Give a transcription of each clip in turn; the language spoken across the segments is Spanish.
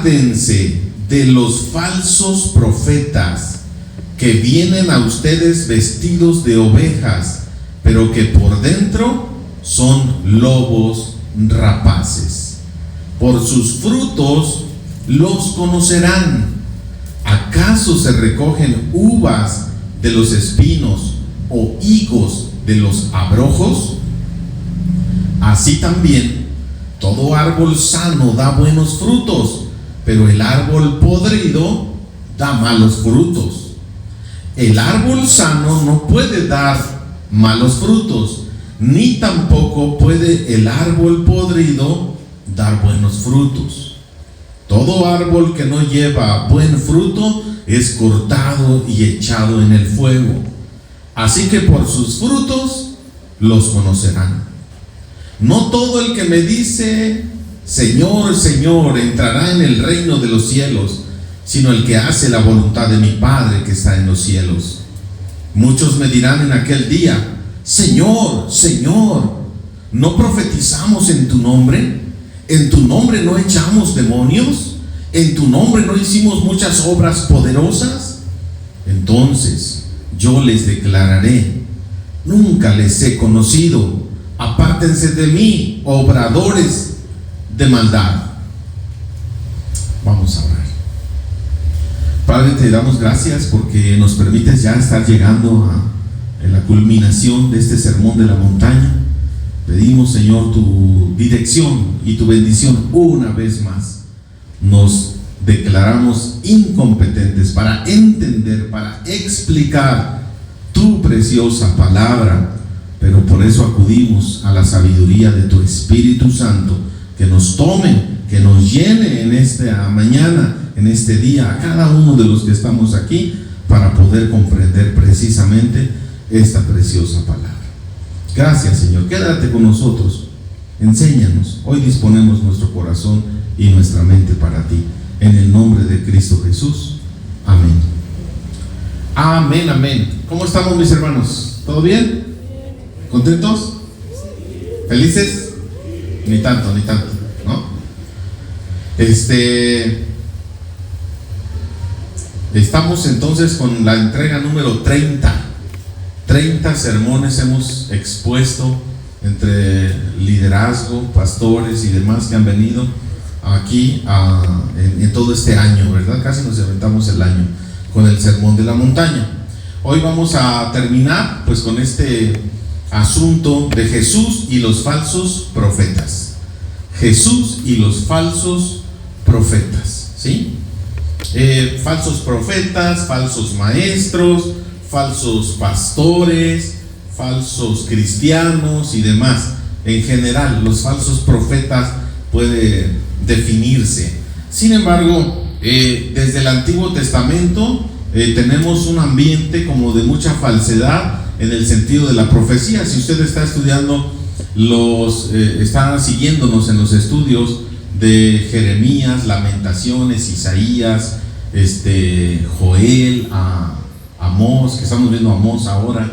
Guárdense de los falsos profetas que vienen a ustedes vestidos de ovejas, pero que por dentro son lobos rapaces. Por sus frutos los conocerán. ¿Acaso se recogen uvas de los espinos o higos de los abrojos? Así también, todo árbol sano da buenos frutos, pero el árbol podrido da malos frutos. El árbol sano no puede dar malos frutos, ni tampoco puede el árbol podrido dar buenos frutos. Todo árbol que no lleva buen fruto es cortado y echado en el fuego. Así que por sus frutos los conocerán. No todo el que me dice Señor, Señor, entrará en el reino de los cielos, sino el que hace la voluntad de mi Padre que está en los cielos. Muchos me dirán en aquel día: Señor, Señor, ¿no profetizamos en tu nombre? ¿En tu nombre no echamos demonios? ¿En tu nombre no hicimos muchas obras poderosas? Entonces yo les declararé: nunca les he conocido. Apártense de mí, obradores de maldad. Vamos a orar. Padre, te damos gracias porque nos permites ya estar llegando a la culminación de este sermón de la montaña. Pedimos, Señor, tu dirección y tu bendición una vez más. Nos declaramos incompetentes para entender, para explicar tu preciosa palabra, pero por eso acudimos a la sabiduría de tu Espíritu Santo, que nos tome, que nos llene en esta mañana, en este día, a cada uno de los que estamos aquí, para poder comprender precisamente esta preciosa palabra. Gracias, Señor. Quédate con nosotros, enséñanos. Hoy disponemos nuestro corazón y nuestra mente para ti, en el nombre de Cristo Jesús. Amén. Amén, amén. ¿Cómo estamos, mis hermanos? ¿Todo bien? ¿Contentos? ¿Felices? Ni tanto, ¿no? Estamos entonces con la entrega número 30. 30 sermones hemos expuesto entre liderazgo, pastores y demás que han venido aquí en todo este año, ¿verdad? Casi nos aventamos el año con el sermón de la montaña. Hoy vamos a terminar pues con este asunto de Jesús y los falsos profetas. Jesús y los falsos profetas, ¿sí? Falsos profetas, falsos maestros, falsos pastores, falsos cristianos y demás. En general, los falsos profetas puede definirse. Sin embargo, desde el Antiguo Testamento tenemos un ambiente como de mucha falsedad en el sentido de la profecía. Si usted está estudiando está siguiéndonos en los estudios de Jeremías, Lamentaciones, Isaías, Joel, Amós, que estamos viendo Amós ahora,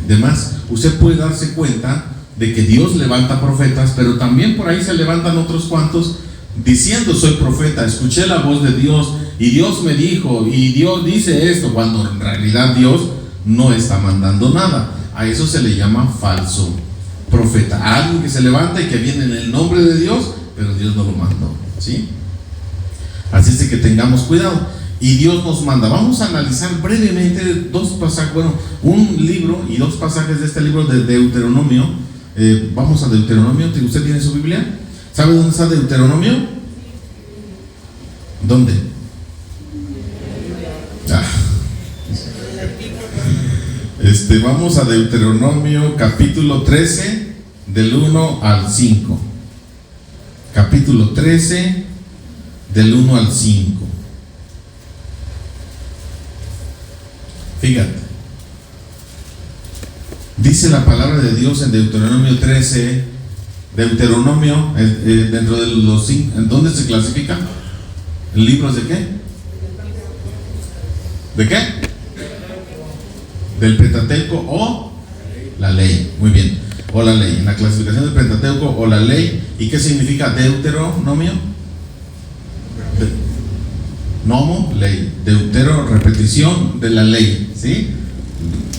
demás, usted puede darse cuenta de que Dios levanta profetas, pero también por ahí se levantan otros cuantos diciendo: soy profeta, escuché la voz de Dios y Dios me dijo y Dios dice esto, cuando en realidad Dios no está mandando nada. A eso se le llama falso profeta, a alguien que se levanta y que viene en el nombre de Dios, pero Dios no lo mandó, ¿sí? Así es de que tengamos cuidado. Y Dios nos manda. Vamos a analizar brevemente dos pasajes, un libro y dos pasajes de este libro de Deuteronomio. Vamos a Deuteronomio. ¿Usted tiene su Biblia? ¿Sabe dónde está Deuteronomio? ¿Dónde? Vamos a Deuteronomio capítulo 13 del 1 al 5. Capítulo 13 del 1 al 5. Fíjate, dice la palabra de Dios en Deuteronomio 13. Deuteronomio, dentro de los 5, ¿en dónde se clasifica? ¿En libros de qué? ¿De qué? Del Pentateuco o la ley. Muy bien, o la ley. En la clasificación del Pentateuco o la ley. ¿Y qué significa Deuteronomio? Nomo, ley. Deutero, repetición de la ley, ¿sí?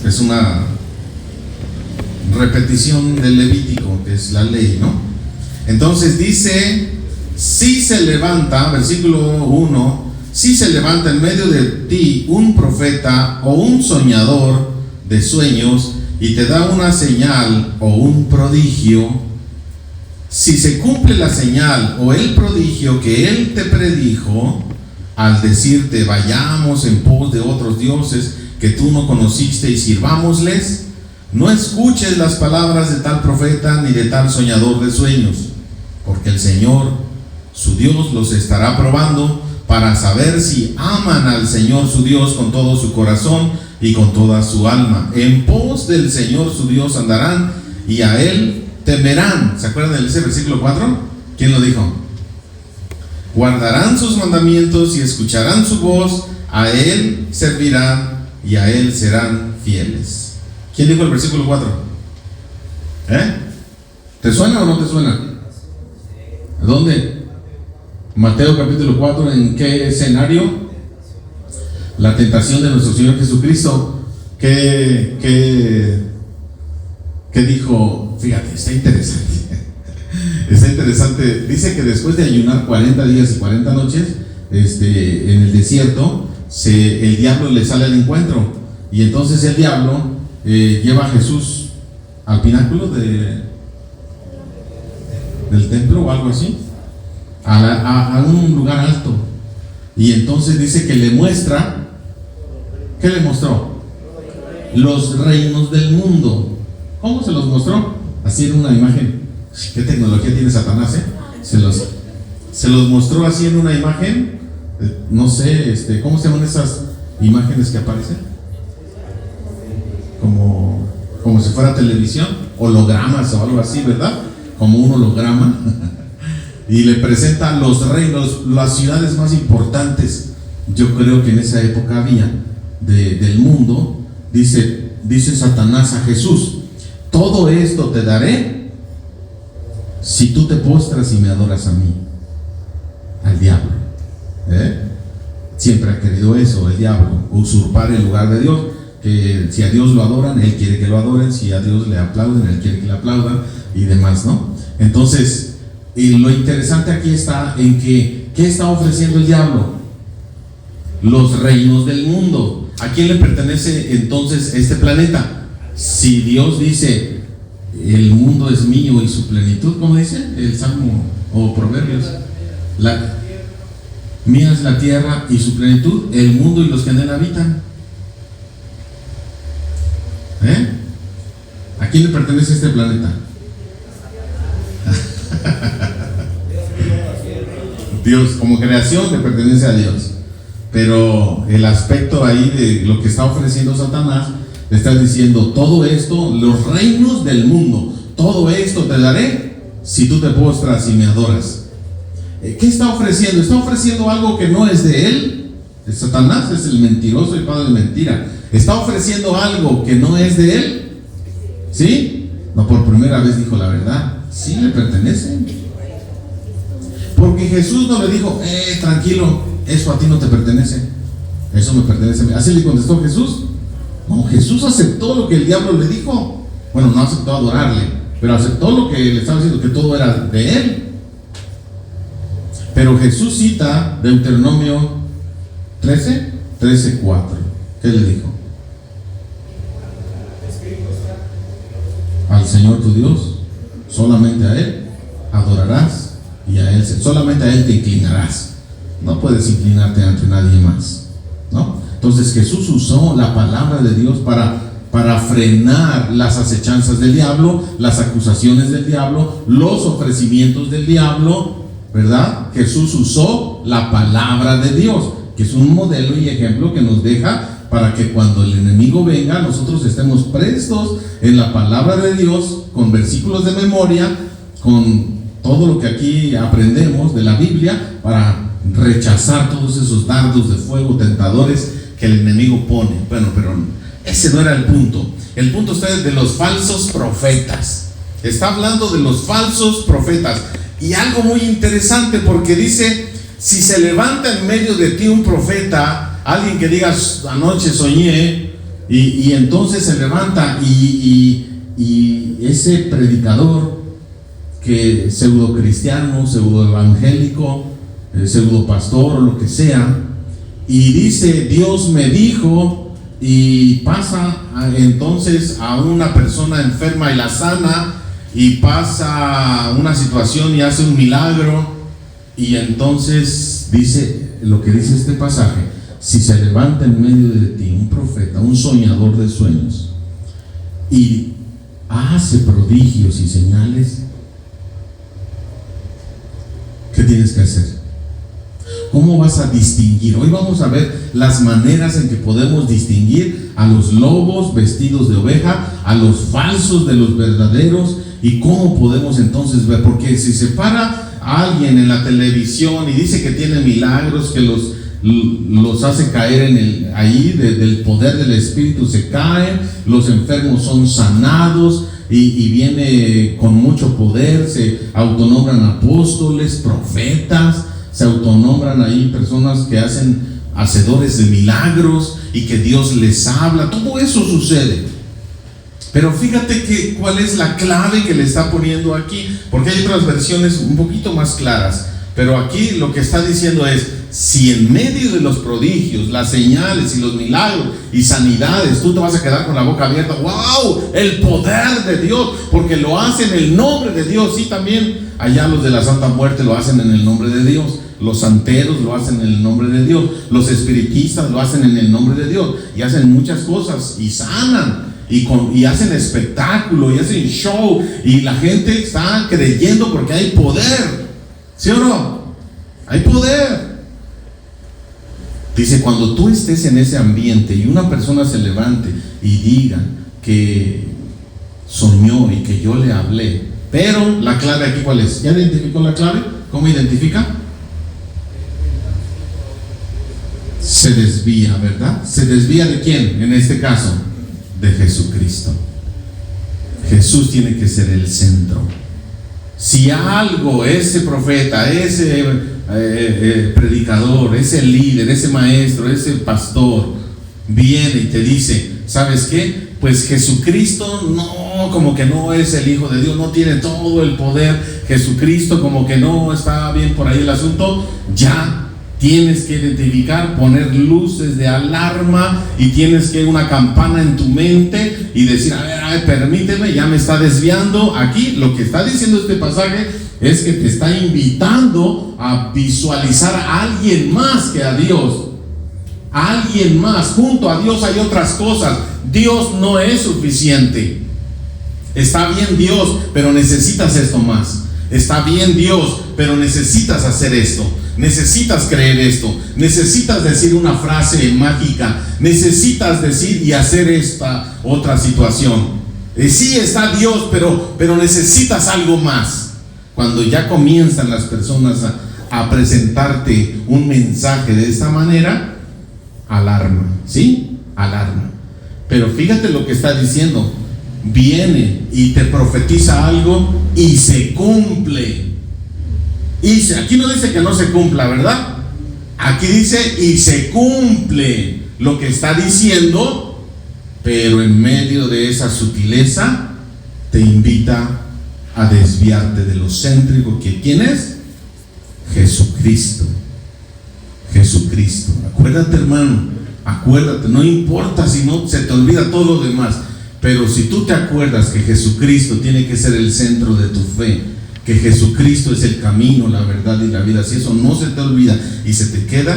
Es una repetición del Levítico, que es la ley, ¿no? Entonces dice, si se levanta, versículo 1, si se levanta en medio de ti un profeta o un soñador de sueños y te da una señal o un prodigio, si se cumple la señal o el prodigio que él te predijo, al decirte vayamos en pos de otros dioses que tú no conociste y sirvámosles, no escuches las palabras de tal profeta ni de tal soñador de sueños, porque el Señor, su Dios, los estará probando para saber si aman al Señor su Dios con todo su corazón y con toda su alma. En pos del Señor su Dios andarán y a Él temerán. ¿Se acuerdan de ese versículo 4? ¿Quién lo dijo? Guardarán sus mandamientos y escucharán su voz, a Él servirán y a Él serán fieles. ¿Quién dijo el versículo 4? ¿Te suena o no te suena? ¿Dónde? Mateo capítulo 4, ¿en qué escenario? La tentación de nuestro Señor Jesucristo. ¿Qué dijo? Fíjate, está interesante. Está interesante. Dice que después de ayunar 40 días y 40 noches en el desierto, el diablo le sale al encuentro. Y entonces el diablo lleva a Jesús al pináculo del templo o algo así, a un lugar alto. Y entonces dice que le muestra. ¿Qué le mostró? Los reinos del mundo. ¿Cómo se los mostró? Así en una imagen. ¿Qué tecnología tiene Satanás, Se los mostró así en una imagen. No sé, ¿cómo se llaman esas imágenes que aparecen? Como si fuera televisión, hologramas o algo así, ¿verdad? Como un holograma. Y le presenta los reinos, las ciudades más importantes, yo creo que en esa época había, del mundo. Dice Satanás a Jesús: todo esto te daré si tú te postras y me adoras a mí. Al diablo. Siempre ha querido eso, el diablo, usurpar el lugar de Dios. Que si a Dios lo adoran, Él quiere que lo adoren. Si a Dios le aplauden, Él quiere que le aplaudan, y demás, ¿no? Entonces, lo interesante aquí está en que, ¿qué está ofreciendo el diablo? Los reinos del mundo. ¿A quién le pertenece entonces este planeta? Si Dios dice, el mundo es mío y su plenitud, ¿cómo dice el Salmo o Proverbios? Mía es la tierra y su plenitud, el mundo y los que en él habitan. ¿A quién le pertenece este planeta? Dios, como creación le pertenece a Dios. Pero el aspecto ahí de lo que está ofreciendo Satanás, le está diciendo: todo esto, los reinos del mundo, todo esto te daré si tú te postras y me adoras. ¿Qué está ofreciendo? Está ofreciendo algo que no es de él. Satanás es el mentiroso y padre de mentira. Está ofreciendo algo que no es de él. ¿Sí? No por primera vez dijo la verdad. Sí le pertenece. Porque Jesús no le dijo: tranquilo, eso a ti no te pertenece, eso me pertenece a mí. Así le contestó Jesús. No, Jesús aceptó lo que el diablo le dijo. Bueno, no aceptó adorarle, pero aceptó lo que le estaba diciendo, que todo era de él. Pero Jesús cita Deuteronomio 13:4. ¿Qué le dijo? Al Señor tu Dios, solamente a Él adorarás y a Él, solamente a Él te inclinarás. No puedes inclinarte ante nadie más, ¿no? Entonces Jesús usó la palabra de Dios para frenar las acechanzas del diablo, las acusaciones del diablo, los ofrecimientos del diablo, ¿verdad? Jesús usó la palabra de Dios, que es un modelo y ejemplo que nos deja para que cuando el enemigo venga, nosotros estemos prestos en la palabra de Dios, con versículos de memoria, con todo lo que aquí aprendemos de la Biblia, para rechazar todos esos dardos de fuego tentadores que el enemigo pone. Bueno, pero ese no era el punto. El punto está de los falsos profetas. Está hablando de los falsos profetas. Y algo muy interesante, porque dice: Si se levanta en medio de ti un profeta, alguien que digas, anoche soñé, y entonces se levanta y ese predicador que pseudo cristiano, pseudo evangélico, pseudo pastor o lo que sea, y dice, Dios me dijo, y pasa entonces a una persona enferma y la sana, y pasa una situación y hace un milagro, y entonces dice lo que dice este pasaje: si se levanta en medio de ti un profeta, un soñador de sueños, y hace prodigios y señales, ¿qué tienes que hacer? ¿Cómo vas a distinguir? Hoy vamos a ver las maneras en que podemos distinguir a los lobos vestidos de oveja, a los falsos de los verdaderos, y cómo podemos entonces ver. Porque si se para a alguien en la televisión y dice que tiene milagros, que los hace caer ahí del poder del Espíritu, se caen, los enfermos son sanados, y viene con mucho poder, se autonombran apóstoles, profetas, se autonombran ahí personas que hacedores de milagros y que Dios les habla. Todo eso sucede. Pero fíjate cuál es la clave que le está poniendo aquí, porque hay otras versiones un poquito más claras, pero aquí lo que está diciendo es: si en medio de los prodigios, las señales y los milagros y sanidades, tú te vas a quedar con la boca abierta, ¡wow! El poder de Dios, porque lo hacen en el nombre de Dios. Sí, también allá los de la Santa Muerte lo hacen en el nombre de Dios, los santeros lo hacen en el nombre de Dios, los espiritistas lo hacen en el nombre de Dios, y hacen muchas cosas, y sanan, y hacen espectáculo, y hacen show, y la gente está creyendo porque hay poder. ¿Sí o no? Hay poder. Dice, cuando tú estés en ese ambiente y una persona se levante y diga que soñó y que yo le hablé, pero la clave aquí, ¿cuál es? ¿Ya identificó la clave? ¿Cómo identifica? Se desvía, ¿verdad? ¿Se desvía de quién en este caso? De Jesucristo. Jesús tiene que ser el centro. Si algo ese profeta, ese predicador, ese líder, ese maestro, ese pastor viene y te dice, ¿sabes qué? Pues Jesucristo no, como que no es el Hijo de Dios, no tiene todo el poder, Jesucristo como que no está bien por ahí el asunto, ya tienes que identificar, poner luces de alarma, y tienes que una campana en tu mente y decir, a ver, permíteme, ya me está desviando. Aquí lo que está diciendo este pasaje es que te está invitando a visualizar a alguien más que a Dios. A alguien más. Junto a Dios hay otras cosas. Dios no es suficiente. Está bien Dios, pero necesitas esto más. Está bien Dios, pero necesitas hacer esto. Necesitas creer esto. Necesitas decir una frase mágica. Necesitas decir y hacer esta otra situación. Sí está Dios, pero necesitas algo más. Cuando ya comienzan las personas a presentarte un mensaje de esta manera, alarma, ¿sí? Alarma. Pero fíjate lo que está diciendo. Viene y te profetiza algo y se cumple. Aquí no dice que no se cumpla, ¿verdad? Aquí dice y se cumple lo que está diciendo, pero en medio de esa sutileza te invita a desviarte de lo céntrico que ¿quién es? Jesucristo. Jesucristo. Acuérdate, hermano, acuérdate, no importa si no se te olvida todo lo demás, pero si tú te acuerdas que Jesucristo tiene que ser el centro de tu fe, que Jesucristo es el camino, la verdad y la vida, si eso no se te olvida y se te queda,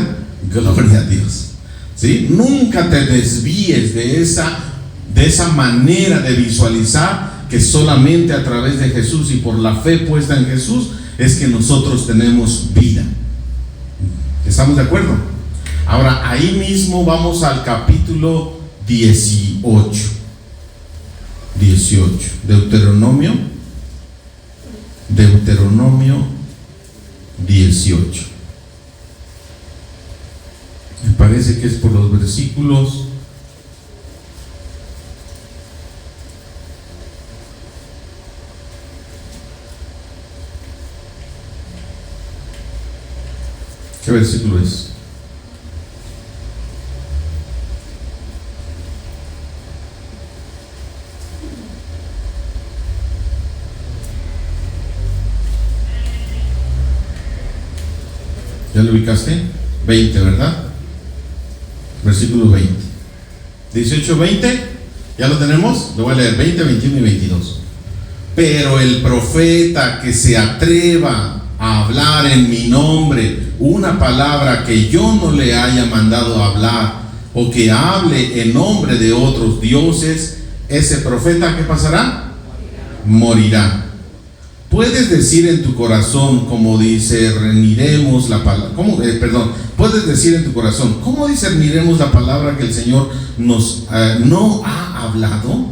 gloria a Dios, ¿sí? Nunca te desvíes de esa manera de visualizar que solamente a través de Jesús y por la fe puesta en Jesús es que nosotros tenemos vida. ¿Estamos de acuerdo? Ahora, ahí mismo vamos al capítulo 18. Deuteronomio 18. Me parece que es por los versículos ¿Qué versículo es? ¿Ya lo ubicaste? 20, ¿verdad? Versículo 20. 18, 20. ¿Ya lo tenemos? Lo voy a leer, 20, 21 y 22. Pero el profeta que se atreva a hablar en mi nombre una palabra que yo no le haya mandado hablar, o que hable en nombre de otros dioses, ese profeta, ¿qué pasará? Morirá. Puedes decir en tu corazón, como discerniremos la palabra, puedes decir en tu corazón, ¿cómo discerniremos la palabra que el Señor nos no ha hablado?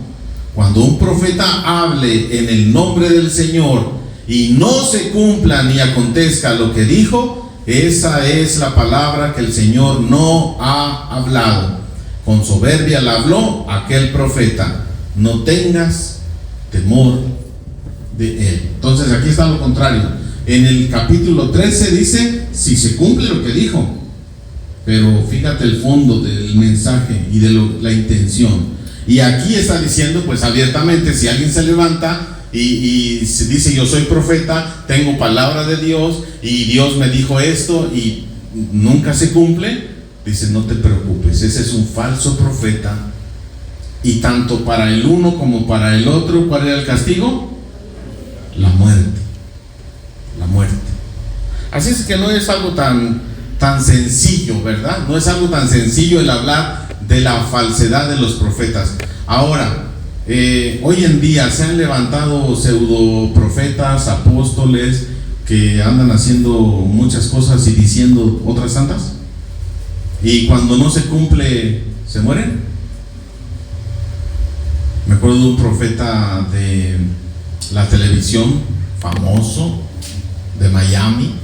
Cuando un profeta hable en el nombre del Señor y no se cumpla ni acontezca lo que dijo, esa es la palabra que el Señor no ha hablado. Con soberbia la habló aquel profeta. No tengas temor de él. Entonces aquí está lo contrario. En el capítulo 13 dice, si se cumple lo que dijo, pero fíjate el fondo del mensaje y de la intención. Y aquí está diciendo pues abiertamente, si alguien se levanta y se dice yo soy profeta, tengo palabra de Dios y Dios me dijo esto y nunca se cumple, dice no te preocupes, ese es un falso profeta. Y tanto para el uno como para el otro, ¿cuál era el castigo? La muerte. La muerte. Así es que no es algo tan sencillo, ¿verdad? No es algo tan sencillo el hablar de la falsedad de los profetas. Ahora, hoy en día se han levantado pseudo profetas, apóstoles que andan haciendo muchas cosas y diciendo otras tantas, y cuando no se cumple se mueren. Me acuerdo de un profeta de la televisión famoso de Miami.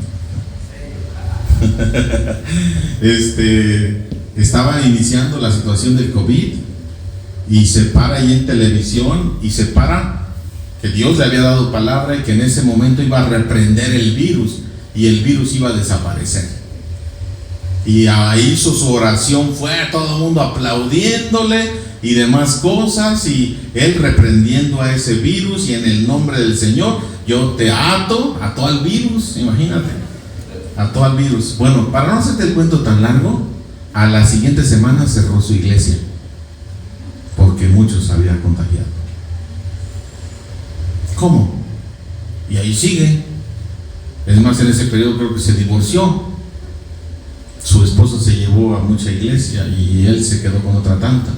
Estaba iniciando la situación del COVID y se para ahí en televisión y se para que Dios le había dado palabra y que en ese momento iba a reprender el virus y el virus iba a desaparecer. Y ahí hizo su oración, fue todo el mundo aplaudiéndole y demás cosas, y él reprendiendo a ese virus, y en el nombre del Señor yo te ató al virus, imagínate, ató al virus. Bueno, para no hacerte el cuento tan largo, a la siguiente semana cerró su iglesia porque muchos habían contagiado. ¿Cómo? Y ahí sigue. Es más, en ese periodo creo que se divorció. Su esposa se llevó a mucha iglesia y él se quedó con otra tanta.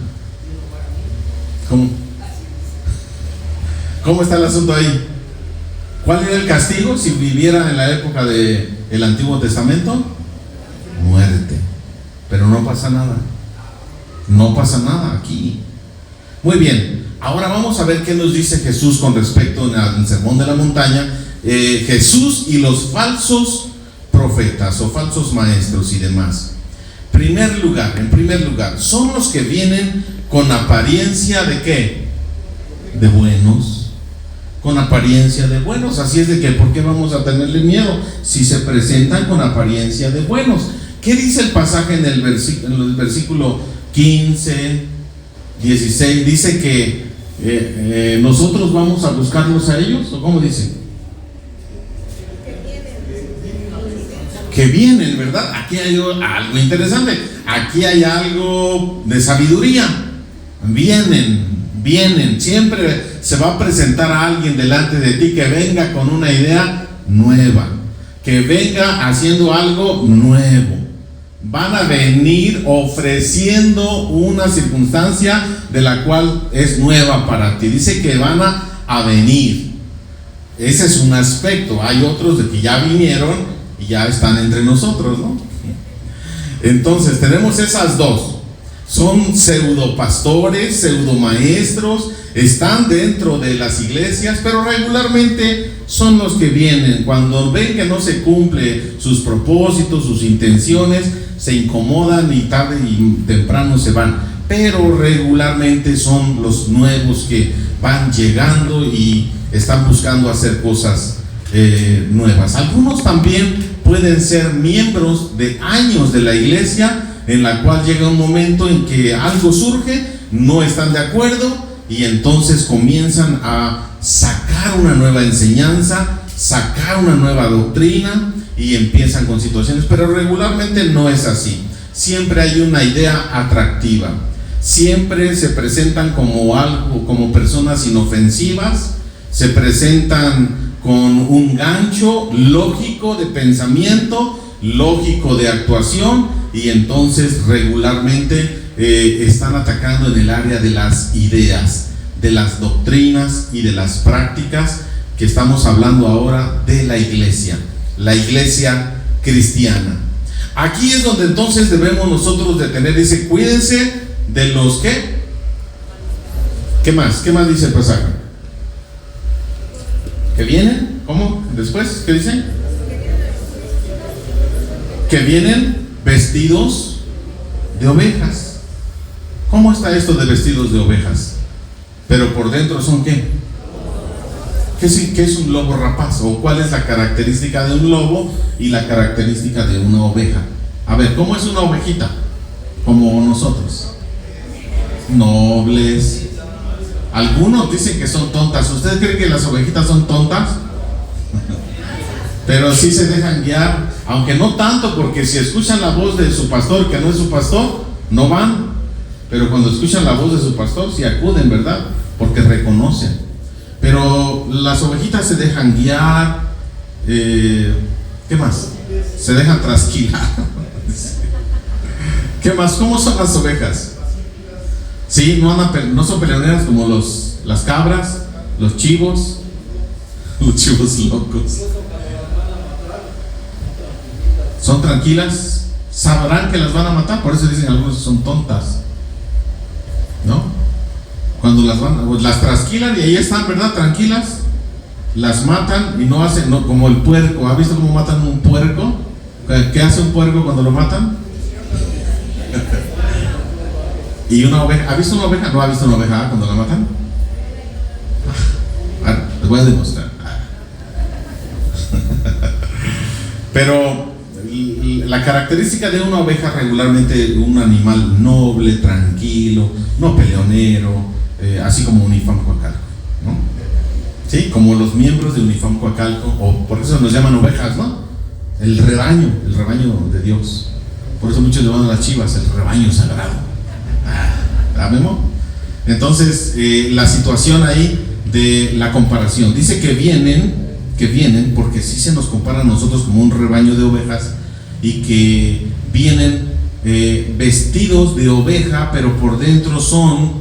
¿Cómo está el asunto ahí? ¿Cuál era el castigo si viviera en la época del Antiguo Testamento? Muerte. Pero no pasa nada. No pasa nada aquí. Muy bien, ahora vamos a ver qué nos dice Jesús con respecto al Sermón de la Montaña. Jesús y los falsos profetas o falsos maestros y demás. En primer lugar, son los que vienen con apariencia de ¿qué? De buenos. Con apariencia de buenos. Así es de que, ¿por qué vamos a tenerle miedo si se presentan con apariencia de buenos? ¿Qué dice el pasaje en el versículo 15, 16? Dice que nosotros vamos a buscarlos a ellos, ¿o cómo dice? Que vienen, ¿verdad? Aquí hay algo interesante. Aquí hay algo de sabiduría. Vienen. Siempre se va a presentar a alguien delante de ti que venga con una idea nueva, que venga haciendo algo nuevo. Van a venir ofreciendo una circunstancia de la cual es nueva para ti. Dice que van a venir. Ese es un aspecto. Hay otros de que ya vinieron y ya están entre nosotros, ¿no? Entonces tenemos esas dos. Son pseudo pastores, pseudo maestros, están dentro de las iglesias, pero regularmente son los que vienen. Cuando ven que no se cumple sus propósitos, sus intenciones, se incomodan y tarde y temprano se van. Pero regularmente son los nuevos que van llegando y están buscando hacer cosas nuevas. Algunos también pueden ser miembros de años de la iglesia, en la cual llega un momento en que algo surge, no están de acuerdo y entonces comienzan a sacar una nueva enseñanza, sacar una nueva doctrina y empiezan con situaciones, pero regularmente no es así. Siempre hay una idea atractiva, siempre se presentan como algo, como personas inofensivas, se presentan con un gancho lógico de pensamiento, lógico de actuación, y entonces regularmente están atacando en el área de las ideas, de las doctrinas y de las prácticas, que estamos hablando ahora de la iglesia cristiana. Aquí es donde entonces debemos nosotros de tener, dice, cuídense de los que, ¿qué más dice el pasaje? ¿Que vienen? ¿Cómo? ¿Después? ¿Qué dice? Que vienen vestidos de ovejas. ¿Cómo está esto de vestidos de ovejas? Pero por dentro son ¿qué? ¿Qué es un lobo rapaz? ¿O cuál es la característica de un lobo y la característica de una oveja? A ver, ¿cómo es una ovejita? Como nosotros, nobles. Algunos dicen que son tontas. ¿Ustedes creen que las ovejitas son tontas? Pero sí se dejan guiar, aunque no tanto, porque si escuchan la voz de su pastor, que no es su pastor, no van. Pero cuando escuchan la voz de su pastor, sí acuden, ¿verdad? Porque reconocen. Pero las ovejitas se dejan guiar. ¿Qué más? Se dejan trasquilar. ¿Qué más? ¿Cómo son las ovejas? Sí, no son peleoneras como las cabras, los chivos locos. Son tranquilas, sabrán que las van a matar, por eso dicen algunos que son tontas, ¿no? Cuando las trasquilan y ahí están, ¿verdad? Tranquilas, las matan y no hacen, no, como el puerco. ¿Ha visto cómo matan un puerco? ¿Qué hace un puerco cuando lo matan? Y una oveja, ¿ha visto una oveja? ¿No ha visto una oveja cuando la matan? Les voy a demostrar. Pero la característica de una oveja, regularmente un animal noble, tranquilo, no peleonero, así como Unifam Coacalco, ¿no? Sí, como los miembros de Unifam Coacalco, o por eso nos llaman ovejas, ¿no? El rebaño de Dios. Por eso muchos le van a las chivas, el rebaño sagrado. ¿La Memo? Entonces, la situación ahí de la comparación, dice que vienen, porque sí se nos compara a nosotros como un rebaño de ovejas, y que vienen vestidos de oveja, pero por dentro son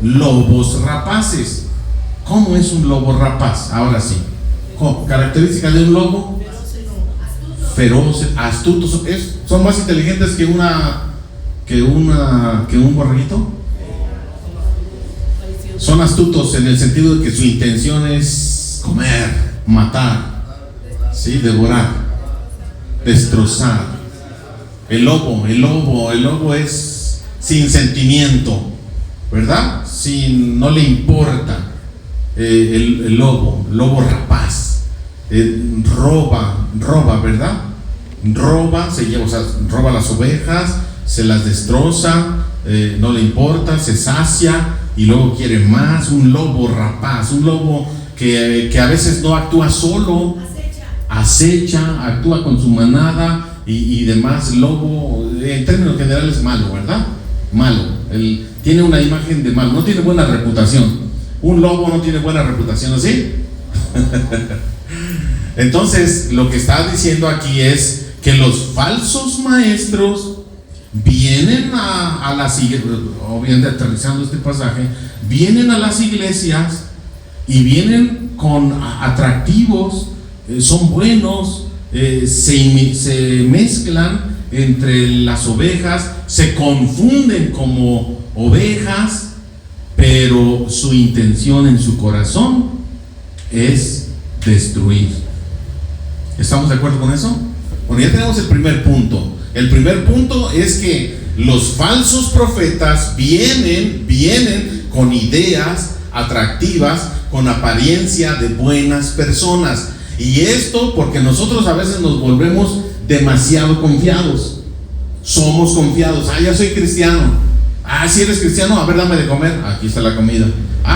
lobos rapaces. ¿Cómo es un lobo rapaz? Ahora sí, característica de un lobo: feroces, astutos. Son más inteligentes que un borreguito. Son astutos en el sentido de que su intención es comer, matar, ¿sí? Devorar, destrozar. El lobo es sin sentimiento, ¿verdad? No le importa. El lobo rapaz, roba, ¿verdad? Roba las ovejas, se las destroza, no le importa, se sacia y luego quiere más. Un lobo rapaz, un lobo que a veces no actúa solo, acecha, actúa con su manada y demás. Lobo, en términos generales, malo, ¿verdad? Malo. Él tiene una imagen de malo, no tiene buena reputación. Un lobo no tiene buena reputación, ¿así? Entonces, lo que está diciendo aquí es que los falsos maestros vienen a las iglesias, obviamente aterrizando este pasaje, vienen a las iglesias y vienen con atractivos, son buenos, se mezclan entre las ovejas, se confunden como ovejas, pero su intención en su corazón es destruir. ¿Estamos de acuerdo con eso? Bueno, ya tenemos el primer punto. El primer punto es que los falsos profetas vienen con ideas atractivas, con apariencia de buenas personas. Y esto porque nosotros a veces nos volvemos demasiado confiados. Somos confiados. Ya soy cristiano. Si eres cristiano, a ver, dame de comer. Aquí está la comida.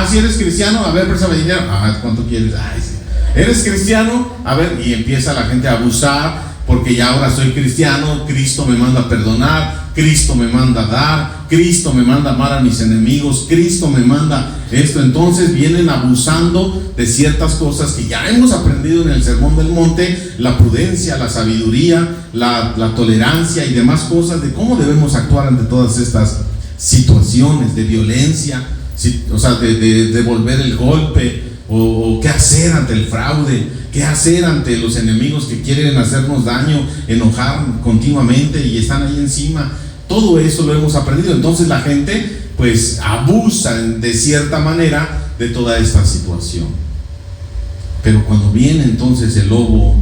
Si eres cristiano, a ver, préstame dinero. ¿Cuánto quieres? Sí. Eres cristiano, a ver, y empieza la gente a abusar, porque ya ahora soy cristiano, Cristo me manda a perdonar, Cristo me manda a dar, Cristo me manda a amar a mis enemigos, Cristo me manda esto. Entonces vienen abusando de ciertas cosas que ya hemos aprendido en el Sermón del Monte, la prudencia, la sabiduría, la tolerancia y demás cosas de cómo debemos actuar ante todas estas situaciones de violencia, de devolver el golpe, o qué hacer ante el fraude, qué hacer ante los enemigos que quieren hacernos daño, enojar continuamente y están ahí encima. Todo eso lo hemos aprendido. Entonces la gente pues abusa de cierta manera de toda esta situación. Pero cuando viene entonces el lobo,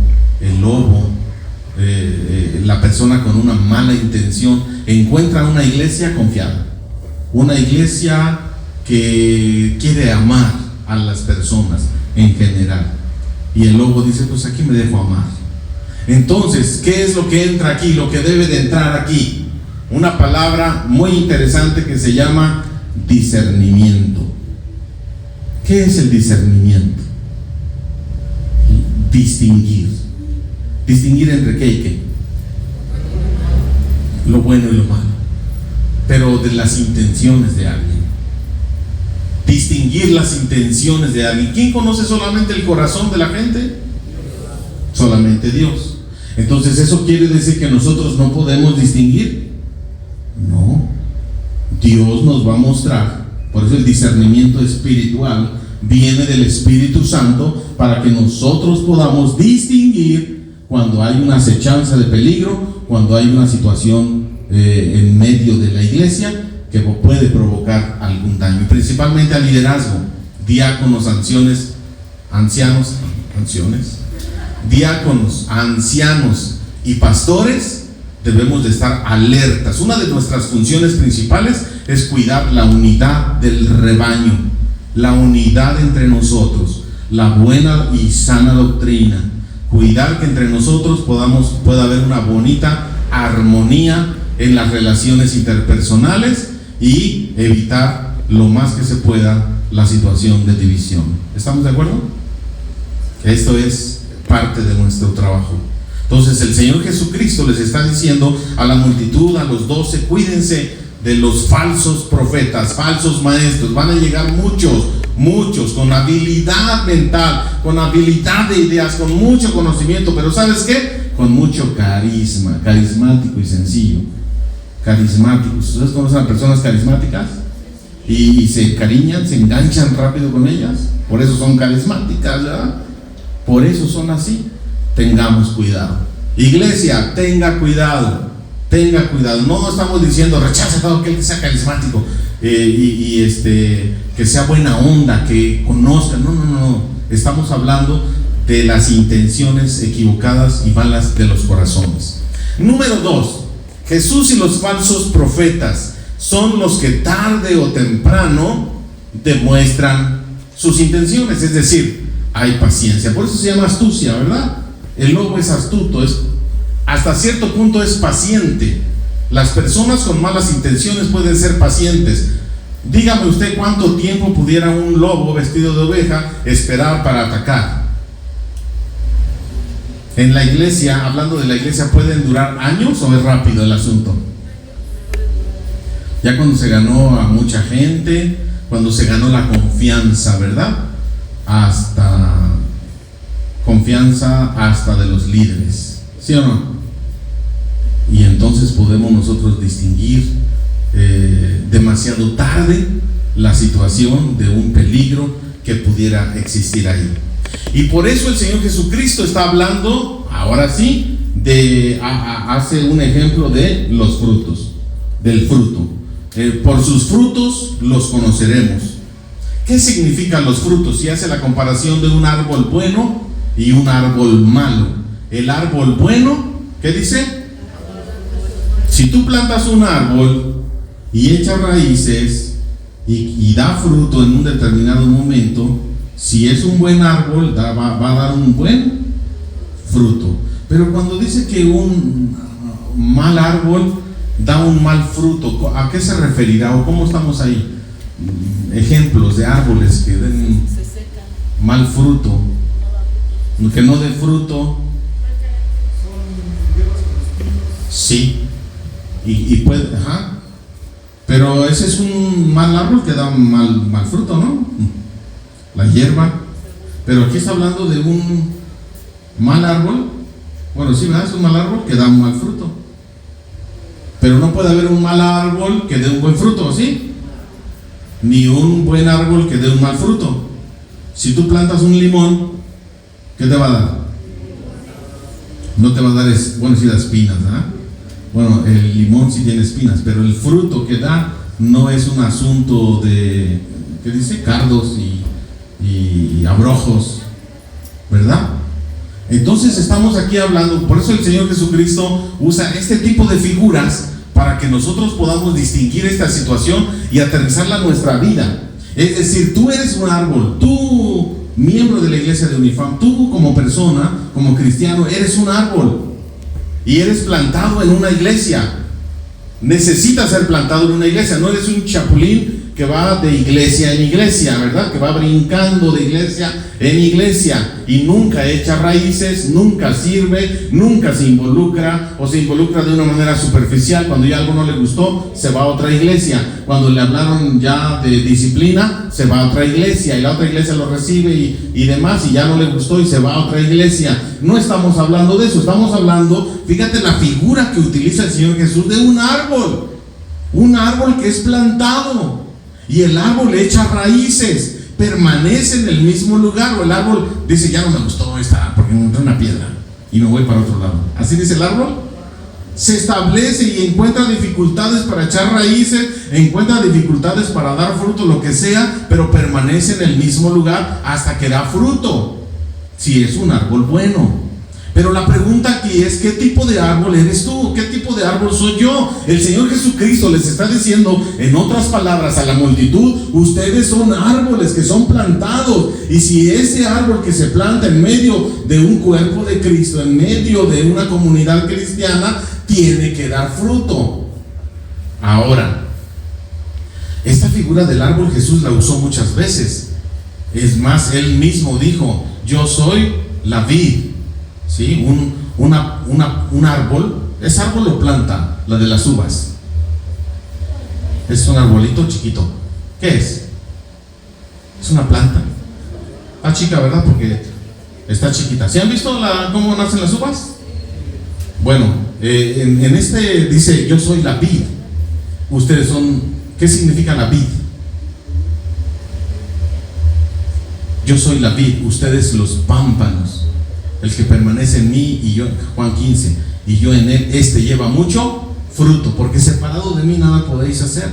la persona con una mala intención encuentra una iglesia confiada, una iglesia que quiere amar a las personas en general, y el lobo dice: pues aquí me dejo amar. Entonces, ¿qué es lo que entra aquí? Lo que debe de entrar aquí, una palabra muy interesante que se llama discernimiento. ¿Qué es el discernimiento? Distinguir entre qué y qué, lo bueno y lo malo, pero de las intenciones de alguien. Distinguir las intenciones de alguien. ¿Quién conoce solamente el corazón de la gente? Solamente Dios. Entonces, ¿eso quiere decir que nosotros no podemos distinguir? No. Dios nos va a mostrar. Por eso el discernimiento espiritual viene del Espíritu Santo, para que nosotros podamos distinguir cuando hay una acechanza de peligro, cuando hay una situación en medio de la iglesia que puede provocar algún daño, principalmente al liderazgo, diáconos, ancianos y pastores. Debemos de estar alertas. Una de nuestras funciones principales es cuidar la unidad del rebaño, la unidad entre nosotros, la buena y sana doctrina, cuidar que entre nosotros pueda haber una bonita armonía en las relaciones interpersonales y evitar lo más que se pueda la situación de división. ¿Estamos de acuerdo? Esto es parte de nuestro trabajo. Entonces el Señor Jesucristo les está diciendo a la multitud, a los 12, cuídense de los falsos profetas, falsos maestros. Van a llegar muchos con habilidad mental, con habilidad de ideas, con mucho conocimiento, pero ¿sabes qué? Con mucho carisma, carismático y sencillo. Carismáticos. ¿Ustedes conocen a personas carismáticas? Y se encariñan, se enganchan rápido con ellas. Por eso son carismáticas, ¿verdad? Por eso son así. Tengamos cuidado. Iglesia, tenga cuidado. No estamos diciendo rechaza todo aquel que sea carismático, que sea buena onda, que conozca. No. Estamos hablando de las intenciones equivocadas y malas de los corazones. Número 2. Jesús y los falsos profetas son los que tarde o temprano demuestran sus intenciones, es decir, hay paciencia. Por eso se llama astucia, ¿verdad? El lobo es astuto, hasta cierto punto es paciente. Las personas con malas intenciones pueden ser pacientes. Dígame usted cuánto tiempo pudiera un lobo vestido de oveja esperar para atacar. En la iglesia, hablando de la iglesia, ¿pueden durar años o es rápido el asunto? Ya cuando se ganó a mucha gente, cuando se ganó la confianza, ¿verdad? Confianza hasta de los líderes, ¿sí o no? Y entonces podemos nosotros distinguir demasiado tarde la situación de un peligro que pudiera existir ahí. Y por eso el Señor Jesucristo está hablando, ahora sí, hace un ejemplo de los frutos, del fruto. Por sus frutos los conoceremos. ¿Qué significan los frutos? Si hace la comparación de un árbol bueno y un árbol malo. El árbol bueno, ¿qué dice? Si tú plantas un árbol y echa raíces y da fruto en un determinado momento, si es un buen árbol, va a dar un buen fruto. Pero cuando dice que un mal árbol da un mal fruto, ¿a qué se referirá o cómo estamos ahí? Ejemplos de árboles que den mal fruto, que no dé fruto. Sí, y puede, pero ese es un mal árbol que da mal fruto, ¿no? La hierba. Pero aquí está hablando de un mal árbol. Bueno, sí, ¿verdad? Es un mal árbol que da un mal fruto. Pero no puede haber un mal árbol que dé un buen fruto, ¿sí? Ni un buen árbol que dé un mal fruto. Si tú plantas un limón, ¿qué te va a dar? No te va a dar, bueno, sí da espinas, ¿verdad? Bueno, el limón sí tiene espinas, pero el fruto que da no es un asunto de, ¿qué dice? Cardos y abrojos, ¿verdad? Entonces estamos aquí hablando, por eso el Señor Jesucristo usa este tipo de figuras para que nosotros podamos distinguir esta situación y aterrizarla a nuestra vida. Es decir, tú eres un árbol, tú, miembro de la iglesia de Unifam, tú como persona, como cristiano, eres un árbol y eres plantado en una iglesia. Necesitas ser plantado en una iglesia, no eres un chapulín que va de iglesia en iglesia, ¿verdad? Que va brincando de iglesia en iglesia y nunca echa raíces, nunca sirve, nunca se involucra o se involucra de una manera superficial. Cuando ya algo no le gustó, se va a otra iglesia. Cuando le hablaron ya de disciplina, se va a otra iglesia y la otra iglesia lo recibe y demás, y ya no le gustó y se va a otra iglesia. No estamos hablando de eso, estamos hablando, fíjate la figura que utiliza el Señor Jesús, de un árbol que es plantado. Y el árbol echa raíces, permanece en el mismo lugar. O el árbol dice, ya no me gustó esta porque encontré una piedra y me voy para otro lado. Así dice el árbol. Se establece y encuentra dificultades para echar raíces, encuentra dificultades para dar fruto, lo que sea, pero permanece en el mismo lugar hasta que da fruto, si es un árbol bueno. Pero la pregunta aquí es, ¿qué tipo de árbol eres tú? ¿Qué tipo de árbol soy yo? El Señor Jesucristo les está diciendo, en otras palabras, a la multitud, ustedes son árboles que son plantados. Y si ese árbol que se planta en medio de un cuerpo de Cristo, en medio de una comunidad cristiana, tiene que dar fruto. Ahora, esta figura del árbol Jesús la usó muchas veces. Es más, Él mismo dijo, yo soy la vid. ¿Sí? Un árbol, ese árbol lo planta, la de las uvas. Es un arbolito chiquito. ¿Qué es? Es una planta. Está chica, ¿verdad? Porque está chiquita. ¿Se han visto cómo nacen las uvas? Bueno, en este dice, yo soy la vid. Ustedes son, ¿qué significa la vid? Yo soy la vid, ustedes los pámpanos. El que permanece en mí y yo, Juan 15, y yo en él, lleva mucho fruto, porque separado de mí nada podéis hacer.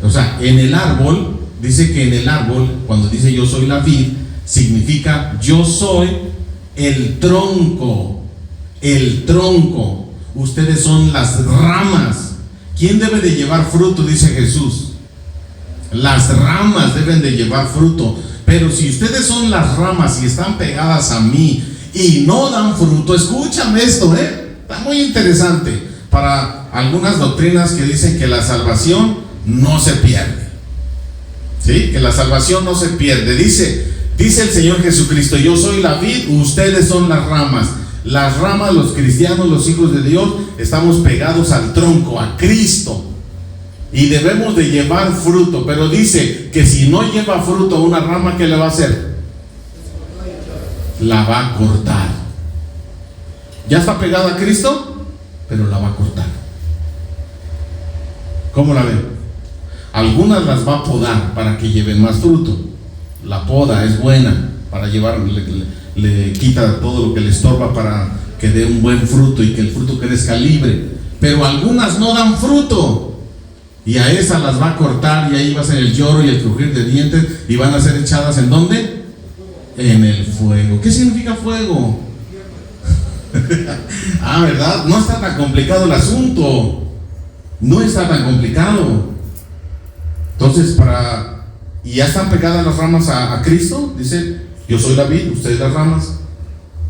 O sea, en el árbol, dice que en el árbol, cuando dice yo soy la vid, significa yo soy el tronco. El tronco. Ustedes son las ramas. ¿Quién debe de llevar fruto? Dice Jesús. Las ramas deben de llevar fruto. Pero si ustedes son las ramas y están pegadas a mí y no dan fruto, escúchame esto, está muy interesante para algunas doctrinas que dicen que la salvación no se pierde, ¿sí? Que la salvación no se pierde. Dice el Señor Jesucristo, yo soy la vid, ustedes son las ramas. Las ramas, los cristianos, los hijos de Dios, estamos pegados al tronco, a Cristo, y debemos de llevar fruto. Pero dice que si no lleva fruto una rama, ¿qué le va a hacer? La va a cortar. Ya está pegada a Cristo, pero la va a cortar. ¿Cómo la ven? Algunas las va a podar para que lleven más fruto. La poda es buena para llevar, le quita todo lo que le estorba para que dé un buen fruto y que el fruto crezca libre. Pero algunas no dan fruto, y a esas las va a cortar, y ahí va a ser el lloro y el crujir de dientes, y van a ser echadas ¿en dónde? En el fuego. ¿Qué significa fuego? ¿Verdad? No está tan complicado el asunto. No está tan complicado. Entonces, y ya están pegadas las ramas a Cristo. Dice, yo soy la vid, ustedes las ramas.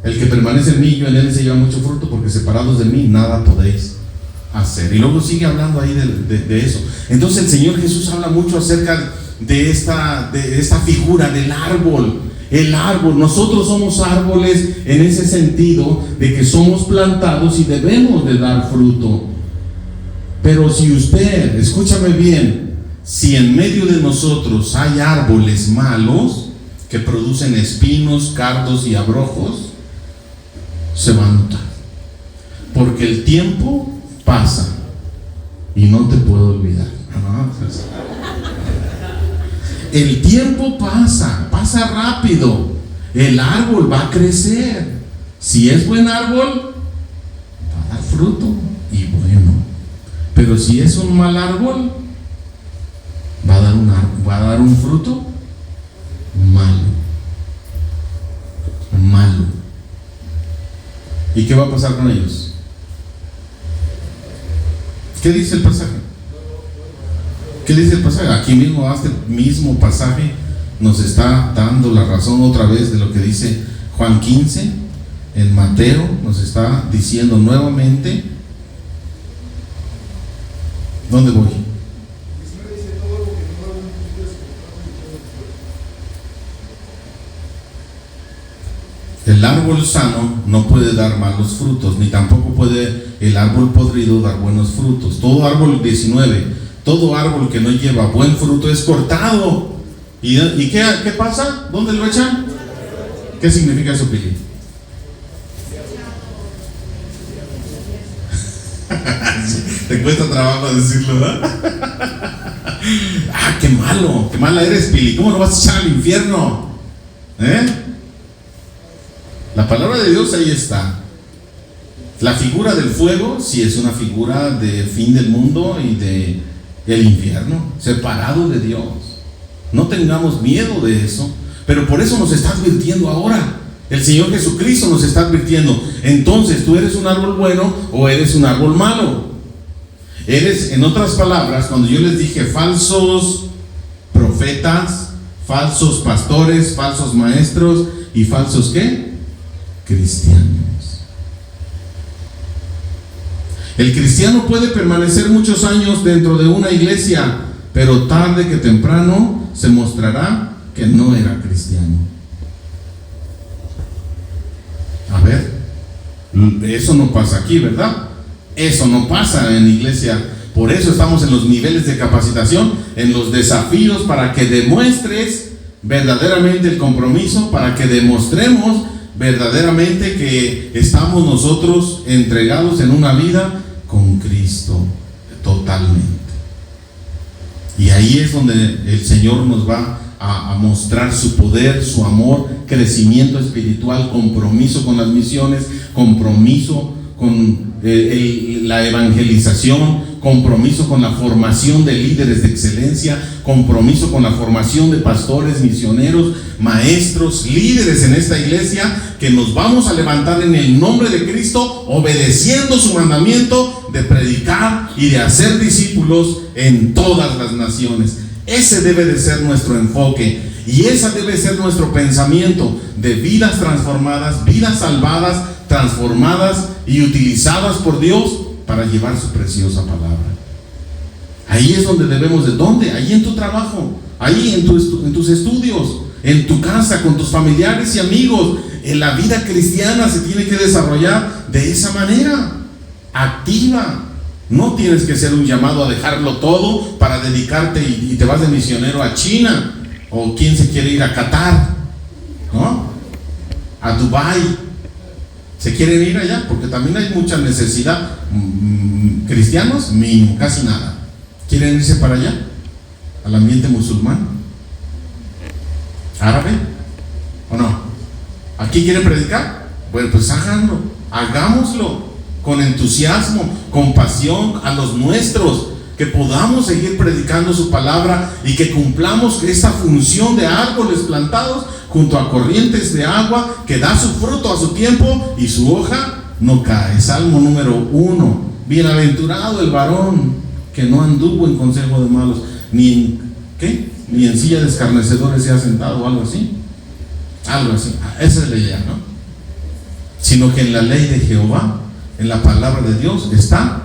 El que permanece en mí, yo en él, se lleva mucho fruto, porque separados de mí nada podéis hacer. Y luego sigue hablando ahí de eso. Entonces el Señor Jesús habla mucho acerca de esta figura del árbol. El árbol, nosotros somos árboles en ese sentido de que somos plantados y debemos de dar fruto. Pero si usted, escúchame bien, si en medio de nosotros hay árboles malos que producen espinos, cardos y abrojos, se va a notar, porque el tiempo pasa y no te puedo olvidar. El tiempo pasa rápido. El árbol va a crecer. Si es buen árbol, va a dar fruto y bueno. Pero si es un mal árbol, va a dar un fruto malo. ¿Y qué va a pasar con ellos? ¿Qué dice el pasaje? ¿Qué dice el pasaje? Aquí mismo, este mismo pasaje nos está dando la razón otra vez de lo que dice Juan 15. En Mateo nos está diciendo nuevamente. ¿Dónde voy? El árbol sano no puede dar malos frutos, ni tampoco puede el árbol podrido dar buenos frutos. Todo árbol, 19, todo árbol que no lleva buen fruto es cortado. ¿Y qué pasa? ¿Dónde lo echan? ¿Qué significa eso, Pili? Te cuesta trabajo decirlo, ¿verdad? Qué malo, qué mala eres, Pili. ¿Cómo lo vas a echar al infierno? La palabra de Dios ahí está. La figura del fuego sí es una figura del fin del mundo y del infierno, separado de Dios. No tengamos miedo de eso, pero por eso nos está advirtiendo ahora. El Señor Jesucristo nos está advirtiendo. Entonces, ¿tú eres un árbol bueno o eres un árbol malo? Eres, en otras palabras, cuando yo les dije falsos profetas, falsos pastores, falsos maestros y falsos ¿qué? Cristianos. El cristiano puede permanecer muchos años dentro de una iglesia, pero tarde que temprano se mostrará que no era cristiano. A ver, eso no pasa aquí, ¿verdad? Eso no pasa en iglesia. Por eso estamos en los niveles de capacitación, en los desafíos, para que demuestres verdaderamente el compromiso, para que demostremos verdaderamente que estamos nosotros entregados en una vida con Cristo totalmente. Y ahí es donde el Señor nos va a mostrar su poder, su amor, crecimiento espiritual, compromiso con las misiones, compromiso con la evangelización, compromiso con la formación de líderes de excelencia, compromiso con la formación de pastores, misioneros, maestros, líderes en esta iglesia, que nos vamos a levantar en el nombre de Cristo, obedeciendo su mandamiento de predicar y de hacer discípulos en todas las naciones. Ese debe de ser nuestro enfoque y ese debe ser nuestro pensamiento, de vidas transformadas, vidas salvadas, transformadas y utilizadas por Dios para llevar su preciosa palabra. Ahí es donde debemos de, ¿dónde? Ahí en tu trabajo, ahí en tus estudios, en tu casa, con tus familiares y amigos. En la vida cristiana se tiene que desarrollar de esa manera, activa. No tienes que ser un llamado a dejarlo todo para dedicarte y te vas de misionero a China, o quién se quiere ir a Qatar, ¿no? A Dubái. ¿Se quieren ir allá? Porque también hay mucha necesidad. Cristianos, mínimo, casi nada. ¿Quieren irse para allá? ¿Al ambiente musulmán? ¿Árabe? ¿O no? ¿Aquí quieren predicar? Bueno, pues háganlo, hagámoslo con entusiasmo, con pasión a los nuestros, que podamos seguir predicando su palabra y que cumplamos esta función de árboles plantados junto a corrientes de agua, que da su fruto a su tiempo y su hoja no cae. Salmo número 1. Bienaventurado el varón que no anduvo en consejo de malos, ni en silla de escarnecedores se ha sentado, o algo así. Esa es la idea, ¿no? sino que en la ley de Jehová, en la palabra de Dios, está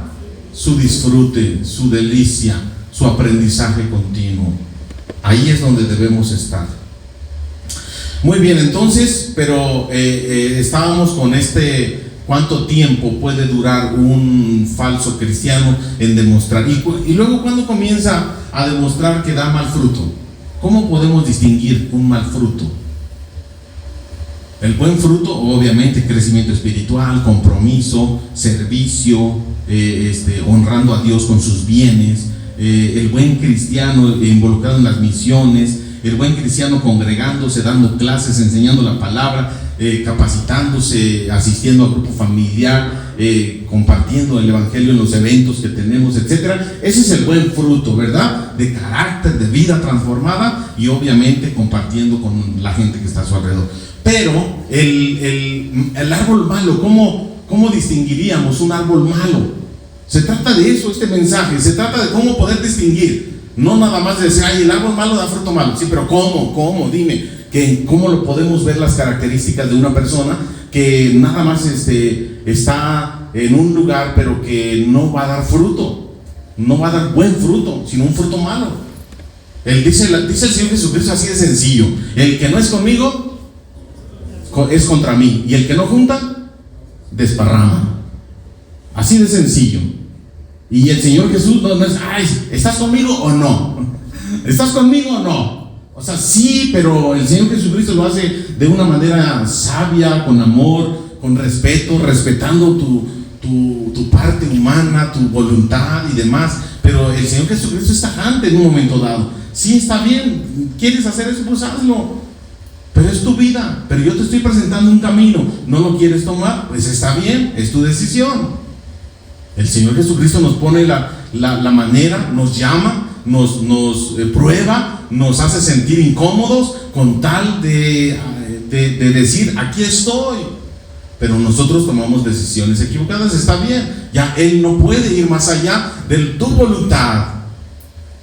su disfrute, su delicia, su aprendizaje continuo. Ahí es donde debemos estar. Muy bien, entonces, pero estábamos con ¿cuánto tiempo puede durar un falso cristiano en demostrar? Y luego, ¿cuándo comienza a demostrar que da mal fruto? ¿Cómo podemos distinguir un mal fruto? El buen fruto, obviamente, crecimiento espiritual, compromiso, servicio, honrando a Dios con sus bienes, el buen cristiano involucrado en las misiones, el buen cristiano congregándose, dando clases, enseñando la palabra, capacitándose, asistiendo al grupo familiar, compartiendo el evangelio en los eventos que tenemos, etcétera. Ese es el buen fruto, ¿verdad? De carácter, de vida transformada, y obviamente compartiendo con la gente que está a su alrededor. Pero el árbol malo, ¿cómo distinguiríamos un árbol malo? Se trata de eso, este mensaje, se trata de cómo poder distinguir. No nada más de decir, el árbol malo da fruto malo. Sí, pero ¿cómo? Dime, ¿cómo lo podemos ver las características de una persona que nada más está en un lugar, pero que no va a dar fruto? No va a dar buen fruto, sino un fruto malo. Dice el Señor Jesucristo así de sencillo: el que no es conmigo es contra mí, y el que no junta, desparrama. Así de sencillo. Y el Señor Jesús no es, ¿estás conmigo o no? ¿Estás conmigo o no? O sea, sí, pero el Señor Jesucristo lo hace de una manera sabia, con amor, con respeto, respetando tu parte humana, tu voluntad y demás. Pero el Señor Jesucristo es tajante en un momento dado. Sí, está bien, ¿quieres hacer eso? Pues hazlo. Pero es tu vida, pero yo te estoy presentando un camino. ¿No lo quieres tomar? Pues está bien, es tu decisión. El Señor Jesucristo nos pone la manera, nos llama, nos prueba, nos hace sentir incómodos con tal de decir, aquí estoy. Pero nosotros tomamos decisiones equivocadas, está bien. Ya Él no puede ir más allá de tu voluntad,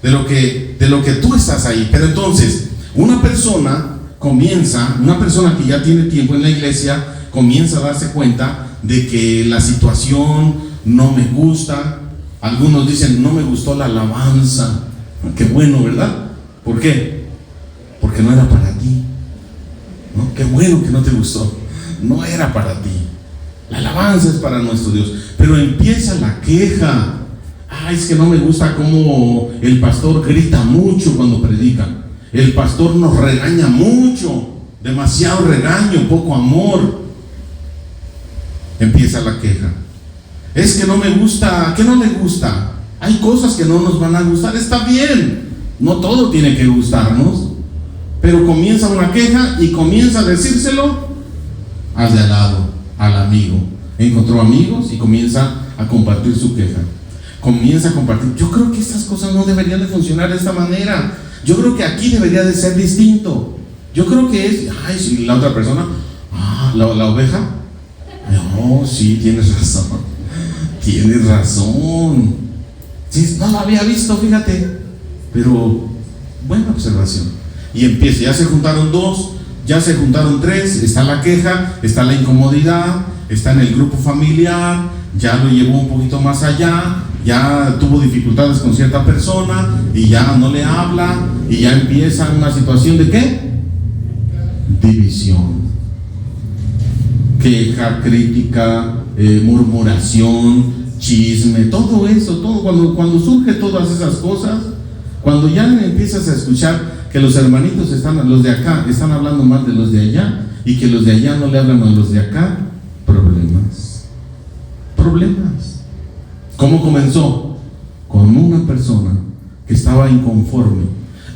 de lo que tú estás ahí. Pero entonces, una persona que ya tiene tiempo en la iglesia, comienza a darse cuenta de que la situación no me gusta. Algunos dicen, no me gustó la alabanza. Qué bueno, ¿verdad? ¿Por qué? Porque no era para ti, ¿no? Qué bueno que no te gustó. No era para ti. La alabanza es para nuestro Dios. Pero empieza la queja. Es que no me gusta cómo el pastor grita mucho cuando predica. El pastor nos regaña mucho, demasiado regaño, poco amor. Empieza la queja. Es que no me gusta. ¿Qué no le gusta? Hay cosas que no nos van a gustar, está bien. No todo tiene que gustarnos. Pero comienza una queja y comienza a decírselo al de al lado, al amigo. Encontró amigos y comienza a compartir su queja. Comienza a compartir. Yo creo que estas cosas no deberían de funcionar de esta manera. Yo creo que aquí debería de ser distinto. Yo creo que es, si la otra persona, la oveja. No, sí, tienes razón. Tienes razón. Sí, no lo había visto, fíjate. Pero, buena observación. Y empieza, ya se juntaron 2, ya se juntaron 3, está la queja, está la incomodidad, está en el grupo familiar, ya lo llevó un poquito más allá, ya tuvo dificultades con cierta persona y ya no le habla, y ya empieza una situación de ¿qué? División, queja, crítica, murmuración, chisme, todo eso, todo cuando surge todas esas cosas, cuando ya empiezas a escuchar que los hermanitos los de acá están hablando mal de los de allá, y que los de allá no le hablan a los de acá, problemas. ¿Cómo comenzó? Con una persona que estaba inconforme.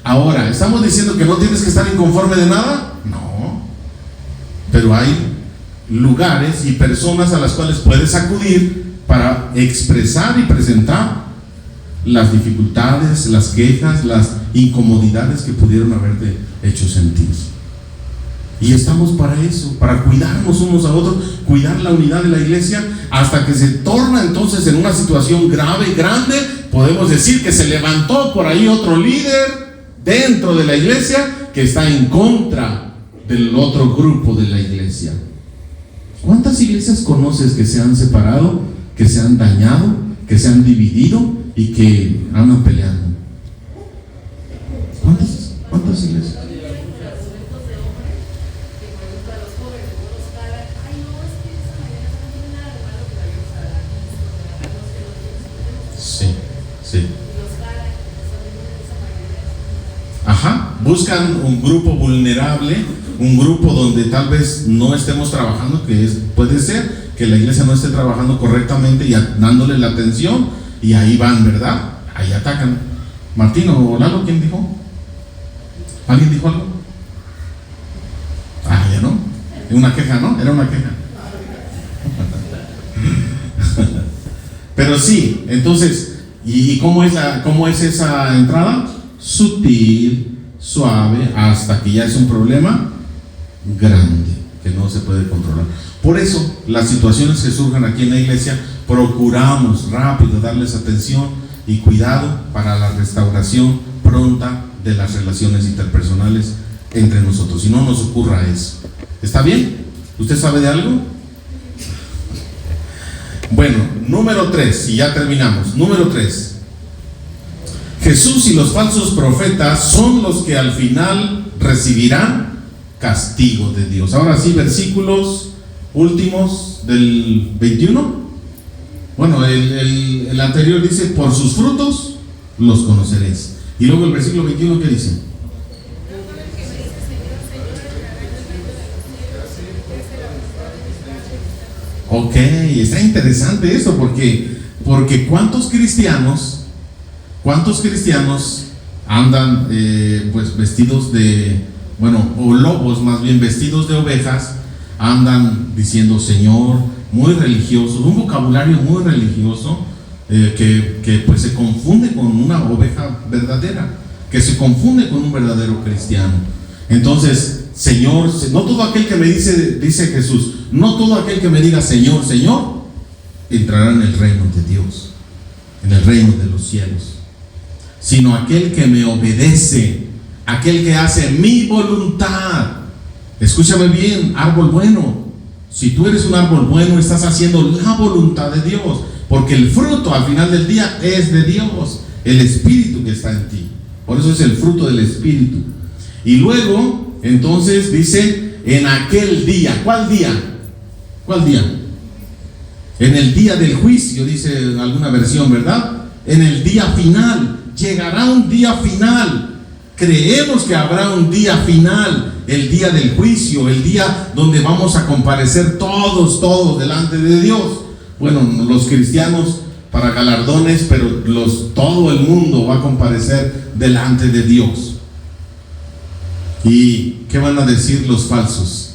Ahora, ¿estamos diciendo que no tienes que estar inconforme de nada? No. Pero hay lugares y personas a las cuales puedes acudir para expresar y presentar las dificultades, las quejas, las incomodidades que pudieron haberte hecho sentir. Y estamos para eso, para cuidarnos unos a otros, cuidar la unidad de la iglesia, hasta que se torna entonces en una situación grave y grande. Podemos decir que se levantó por ahí otro líder dentro de la iglesia que está en contra del otro grupo de la iglesia. ¿Cuántas iglesias conoces que se han separado, que se han dañado, que se han dividido y que andan peleando? ¿Cuántas iglesias? Sí. Ajá, buscan un grupo vulnerable, un grupo donde tal vez no estemos trabajando, puede ser que la iglesia no esté trabajando correctamente y dándole la atención, y ahí van, ¿verdad? Ahí atacan. Martín o Lalo, ¿quién dijo? ¿Alguien dijo algo? Ya no. Una queja, ¿no? Era una queja. Pero sí, entonces, ¿y cómo es esa entrada? Sutil, suave, hasta que ya es un problema grande, que no se puede controlar. Por eso, las situaciones que surjan aquí en la iglesia, procuramos rápido darles atención y cuidado para la restauración pronta de las relaciones interpersonales entre nosotros. Si no nos ocurra eso. ¿Está bien? ¿Usted sabe de algo? Bueno, número 3, y ya terminamos. Número 3. Jesús y los falsos profetas son los que al final recibirán castigo de Dios. Ahora sí, versículos últimos del 21. Bueno, el anterior dice: por sus frutos los conoceréis. Y luego el versículo 21, ¿qué dice? Ok, está interesante eso, porque ¿cuántos cristianos andan pues vestidos o lobos más bien, vestidos de ovejas, andan diciendo Señor, muy religiosos, un vocabulario muy religioso, que pues se confunde con una oveja verdadera, que se confunde con un verdadero cristiano? Entonces, Señor, no todo aquel que me dice Jesús, no todo aquel que me diga Señor, Señor, entrará en el reino de Dios, en el reino de los cielos, sino aquel que me obedece, aquel que hace mi voluntad. Escúchame bien, árbol bueno, si tú eres un árbol bueno, estás haciendo la voluntad de Dios, porque el fruto al final del día es de Dios, el Espíritu que está en ti. Por eso es el fruto del Espíritu. Y luego, entonces dice, en aquel día. ¿Cuál día? ¿Cuál día? En el día del juicio, dice alguna versión, ¿verdad? En el día final. Llegará un día final. Creemos que habrá un día final, el día del juicio, el día donde vamos a comparecer todos delante de Dios. Bueno, los cristianos para galardones, pero todo el mundo va a comparecer delante de Dios. ¿Y qué van a decir los falsos?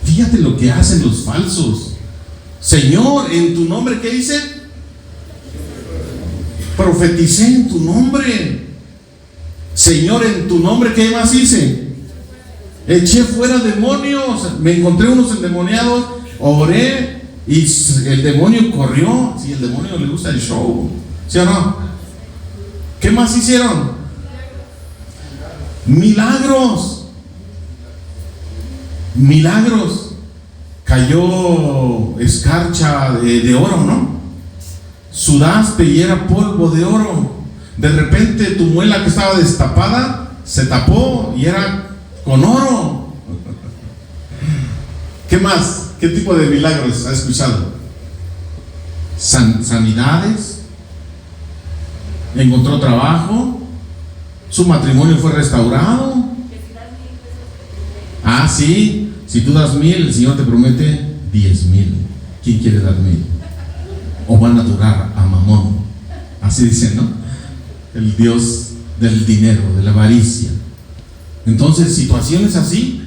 Fíjate lo que hacen los falsos. Señor, en tu nombre, ¿qué dice? Profeticé en tu nombre. Señor, en tu nombre, ¿qué más hice? Eché fuera demonios. Me encontré unos endemoniados, oré y el demonio corrió. Si el demonio le gusta el show, ¿sí o no? ¿Qué más hicieron? Milagros. Cayó escarcha de oro, ¿no? Sudaste y era polvo de oro. De repente tu muela que estaba destapada se tapó y era con oro. ¿Qué más? ¿Qué tipo de milagros ha escuchado? Sanidades. Encontró trabajo. Su matrimonio fue restaurado. Sí, si tú das 1,000, el Señor te promete 10,000. ¿Quién quiere dar 1,000? O van a adorar a Mamón. Así dicen, ¿no? El Dios del dinero, de la avaricia. Entonces, situaciones así.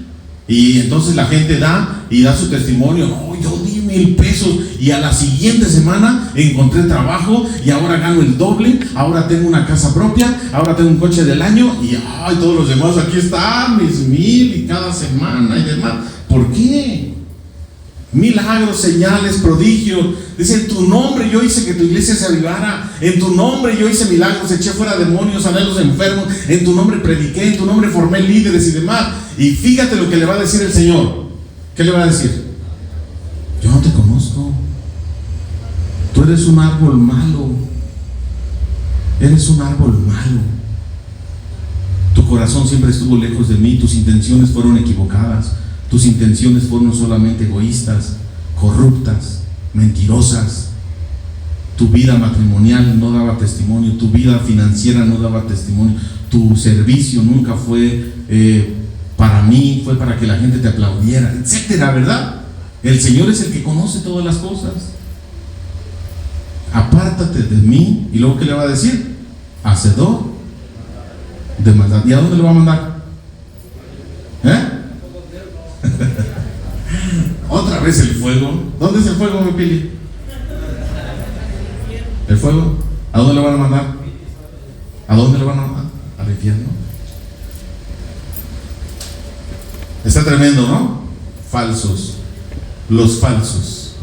Y entonces la gente da su testimonio. Yo di 1,000 pesos y a la siguiente semana encontré trabajo y ahora gano el doble, ahora tengo una casa propia, ahora tengo un coche del año y todos los demás aquí están, mis 1,000 y cada semana y demás. ¿Por qué? Milagros, señales, prodigios. Dice, en tu nombre yo hice que tu iglesia se avivara, en tu nombre yo hice milagros, eché fuera demonios, sané a los enfermos, en tu nombre prediqué, en tu nombre formé líderes y demás. Y fíjate lo que le va a decir el Señor. ¿Qué le va a decir? Tú eres un árbol malo. Eres un árbol malo. Tu corazón siempre estuvo lejos de mí. Tus intenciones fueron equivocadas. Tus intenciones fueron solamente egoístas, corruptas, mentirosas. Tu vida matrimonial no daba testimonio. Tu vida financiera no daba testimonio. Tu servicio nunca fue para mí, fue para que la gente te aplaudiera, etcétera, ¿verdad? El Señor es el que conoce todas las cosas. Apártate de mí. ¿Y luego qué le va a decir? Hacedor de maldad. ¿Y a dónde le va a mandar? Otra vez el fuego. ¿Dónde es el fuego, mi Pili? ¿El fuego? ¿A dónde le van a mandar? ¿A dónde le van a mandar? Al infierno. Está tremendo, ¿no? Falsos. Los falsos.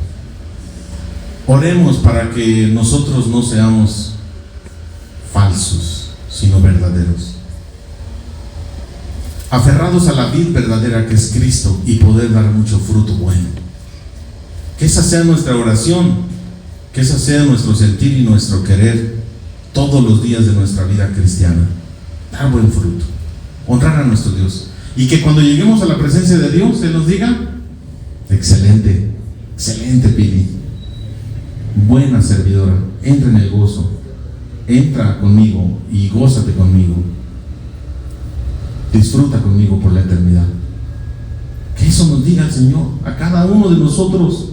Oremos para que nosotros no seamos falsos, sino verdaderos. Aferrados a la vid verdadera que es Cristo y poder dar mucho fruto bueno. Que esa sea nuestra oración, que esa sea nuestro sentir y nuestro querer todos los días de nuestra vida cristiana. Dar buen fruto, honrar a nuestro Dios. Y que cuando lleguemos a la presencia de Dios, Él nos diga: excelente, excelente Pili, buena servidora, entra en el gozo, entra conmigo y gózate conmigo, disfruta conmigo por la eternidad. Que eso nos diga el Señor a cada uno de nosotros.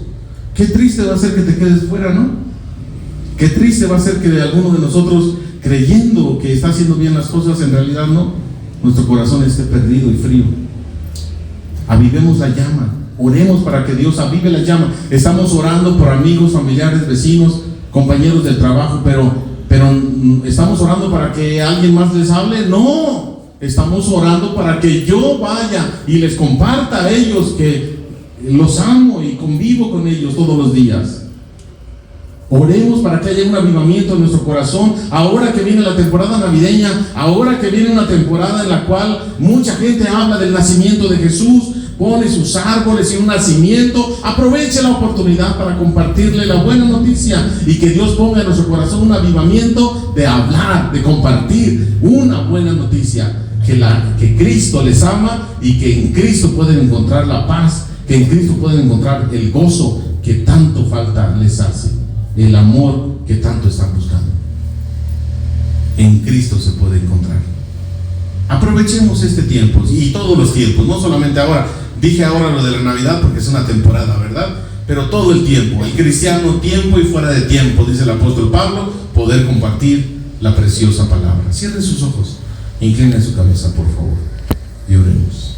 Qué triste va a ser que te quedes fuera, ¿no? Qué triste va a ser que de alguno de nosotros, creyendo que está haciendo bien las cosas, en realidad no, nuestro corazón esté perdido y frío. Avivemos la llama. Oremos para que Dios avive la llama. Estamos orando por amigos, familiares, vecinos, compañeros del trabajo, pero ¿estamos orando para que alguien más les hable? No, estamos orando para que yo vaya y les comparta a ellos que los amo y convivo con ellos todos los días. Oremos para que haya un avivamiento en nuestro corazón. Ahora que viene la temporada navideña, ahora que viene una temporada en la cual mucha gente habla del nacimiento de Jesús, pone sus árboles y un nacimiento, aproveche la oportunidad para compartirle la buena noticia y que Dios ponga en nuestro corazón un avivamiento de hablar, de compartir una buena noticia, que Cristo les ama y que en Cristo pueden encontrar la paz, que en Cristo pueden encontrar el gozo que tanto falta les hace, el amor que tanto están buscando. En Cristo se puede encontrar. Aprovechemos este tiempo y todos los tiempos, no solamente ahora. Dije ahora lo de la Navidad porque es una temporada, ¿verdad? Pero todo el tiempo, el cristiano, tiempo y fuera de tiempo, dice el apóstol Pablo, poder compartir la preciosa palabra. Cierre sus ojos, incline su cabeza, por favor, y oremos.